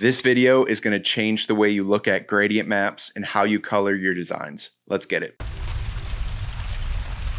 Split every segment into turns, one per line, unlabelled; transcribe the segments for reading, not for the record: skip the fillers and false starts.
This video is going to change the way you look at gradient maps and how you color your designs. Let's get it.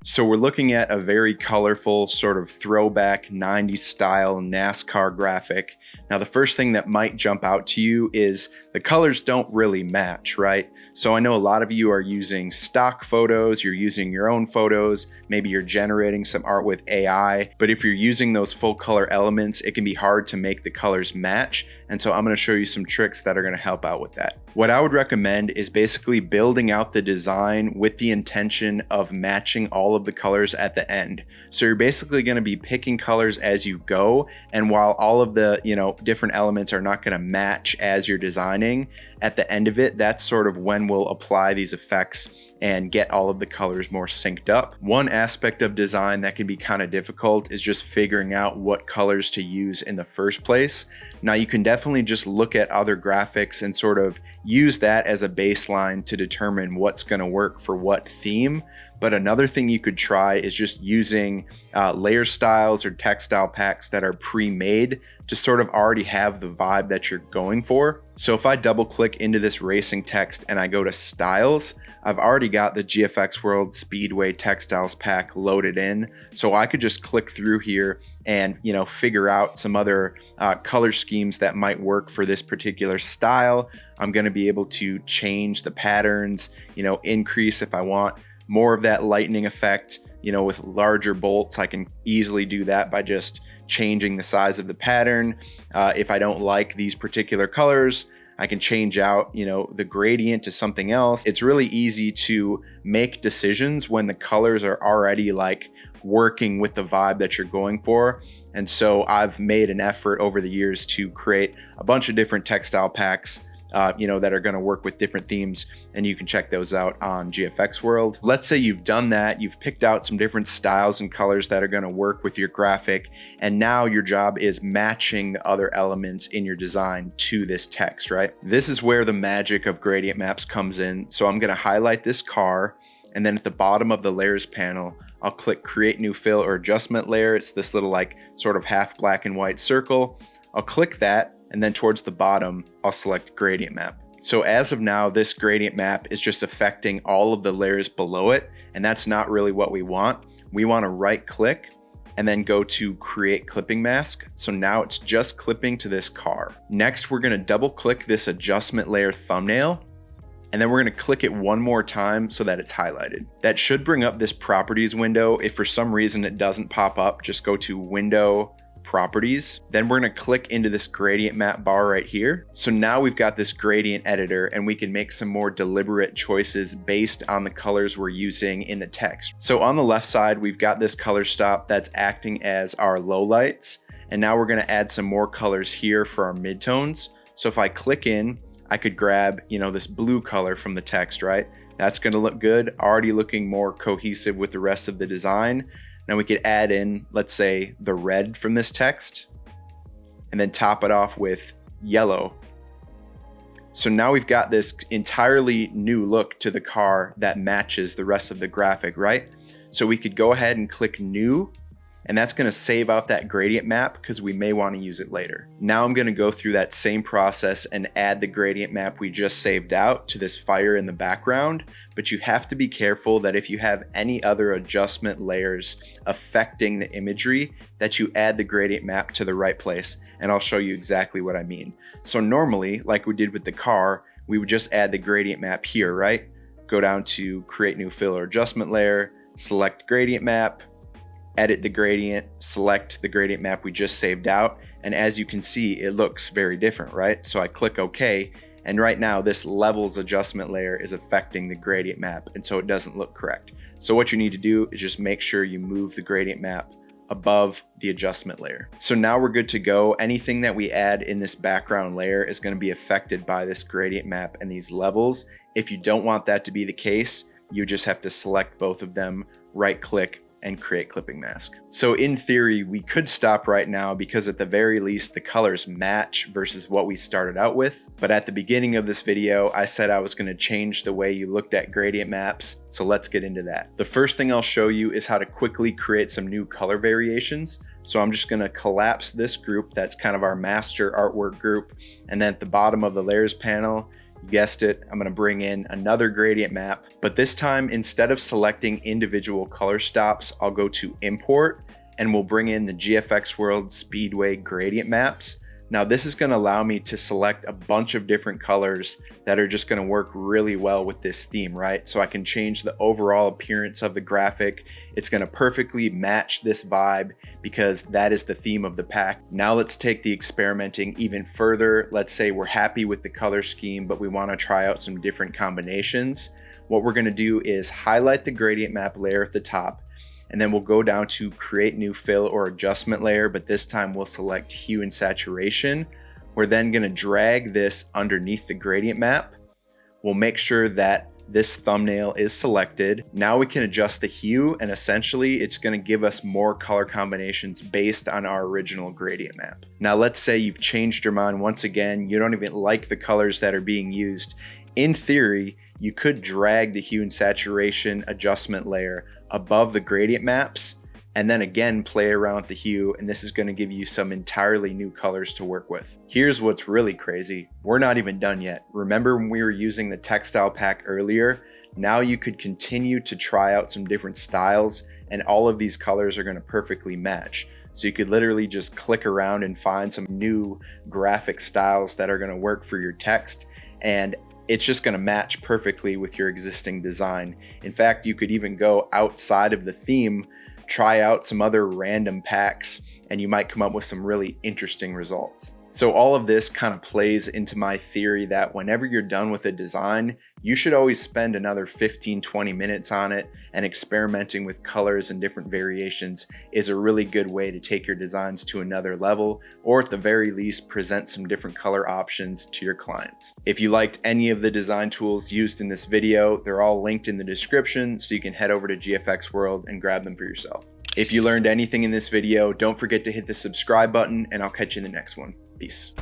So we're looking at a very colorful sort of throwback 90s style NASCAR graphic. Now the first thing that might jump out to you is the colors don't really match, right? So I know a lot of you are using stock photos, you're using your own photos, maybe you're generating some art with AI, but if you're using those full color elements, it can be hard to make the colors match. And so I'm going to show you some tricks that are going to help out with that. What I would recommend is basically building out the design with the intention of matching all of the colors at the end. So you're basically going to be picking colors as you go. And while all of the, different elements are not going to match as you're designing, at the end of it, that's sort of when we'll apply these effects and get all of the colors more synced up. One aspect of design that can be kind of difficult is just figuring out what colors to use in the first place. Now you can definitely just look at other graphics and sort of use that as a baseline to determine what's going to work for what theme. But another thing you could try is just using layer styles or textile packs that are pre-made to sort of already have the vibe that you're going for. So if I double click into this racing text and I go to styles, I've already got the GFX World Speedway Textiles pack loaded in. So I could just click through here and, figure out some other color schemes that might work for this particular style. I'm going to be able to change the patterns, increase if I want more of that lightning effect, with larger bolts. I can easily do that by just changing the size of the pattern. If I don't like these particular colors, I can change out, the gradient to something else. It's really easy to make decisions when the colors are already working with the vibe that you're going for. And so I've made an effort over the years to create a bunch of different textile packs that are going to work with different themes, and you can check those out on GFX World. Let's say you've done that, you've picked out some different styles and colors that are going to work with your graphic, and now your job is matching the other elements in your design to this text, right? This is where the magic of gradient maps comes in. So I'm going to highlight this car, and then at the bottom of the layers panel, I'll click create new fill or adjustment layer. It's this little sort of half black and white circle. I'll click that, and then towards the bottom, I'll select gradient map. So as of now, this gradient map is just affecting all of the layers below it, and that's not really what we want. We want to right click and then go to create clipping mask. So now it's just clipping to this car. Next, we're going to double click this adjustment layer thumbnail, and then we're going to click it one more time so that it's highlighted. That should bring up this properties window. If for some reason it doesn't pop up, just go to window, properties. Then we're going to click into this gradient map bar right here. So now we've got this gradient editor, and we can make some more deliberate choices based on the colors we're using in the text. So on the left side, we've got this color stop that's acting as our lowlights. And now we're going to add some more colors here for our midtones. So if I click in, I could grab, this blue color from the text, right? That's going to look good, already looking more cohesive with the rest of the design. Now we could add in, let's say, the red from this text, and then top it off with yellow. So now we've got this entirely new look to the car that matches the rest of the graphic, right? So we could go ahead and click new, and that's going to save out that gradient map because we may want to use it later. Now I'm going to go through that same process and add the gradient map we just saved out to this fire in the background. But you have to be careful that if you have any other adjustment layers affecting the imagery, that you add the gradient map to the right place. And I'll show you exactly what I mean. So normally, like we did with the car, we would just add the gradient map here, right? Go down to create new fill or adjustment layer, select gradient map, edit the gradient, select the gradient map we just saved out. And as you can see, it looks very different, right? So I click OK. And right now this levels adjustment layer is affecting the gradient map. And so it doesn't look correct. So what you need to do is just make sure you move the gradient map above the adjustment layer. So now we're good to go. Anything that we add in this background layer is going to be affected by this gradient map and these levels. If you don't want that to be the case, you just have to select both of them, right click, and create clipping mask. So in theory, we could stop right now because at the very least, the colors match versus what we started out with. But at the beginning of this video, I said I was gonna change the way you looked at gradient maps. So let's get into that. The first thing I'll show you is how to quickly create some new color variations. So I'm just gonna collapse this group. That's kind of our master artwork group. And then at the bottom of the layers panel, you guessed it, I'm gonna bring in another gradient map, but this time instead of selecting individual color stops, I'll go to import and we'll bring in the GFX World Speedway gradient maps. Now this is gonna allow me to select a bunch of different colors that are just gonna work really well with this theme, right? So I can change the overall appearance of the graphic. It's gonna perfectly match this vibe because that is the theme of the pack. Now let's take the experimenting even further. Let's say we're happy with the color scheme, but we wanna try out some different combinations. What we're gonna do is highlight the gradient map layer at the top, and then we'll go down to create new fill or adjustment layer, but this time we'll select hue and saturation. We're then gonna drag this underneath the gradient map. We'll make sure that this thumbnail is selected. Now we can adjust the hue, and essentially it's gonna give us more color combinations based on our original gradient map. Now let's say you've changed your mind once again, you don't even like the colors that are being used. In theory, you could drag the hue and saturation adjustment layer above the gradient maps and then again play around with the hue, and this is going to give you some entirely new colors to work with. Here's what's really crazy. We're not even done yet. Remember when we were using the textile pack earlier? Now you could continue to try out some different styles and all of these colors are going to perfectly match. So you could literally just click around and find some new graphic styles that are going to work for your text, and it's just going to match perfectly with your existing design. In fact, you could even go outside of the theme, try out some other random packs, and you might come up with some really interesting results. So all of this kind of plays into my theory that whenever you're done with a design, you should always spend another 15-20 minutes on it, and experimenting with colors and different variations is a really good way to take your designs to another level, or at the very least present some different color options to your clients. If you liked any of the design tools used in this video, they're all linked in the description, so you can head over to GFX World and grab them for yourself. If you learned anything in this video, don't forget to hit the subscribe button, and I'll catch you in the next one. Peace.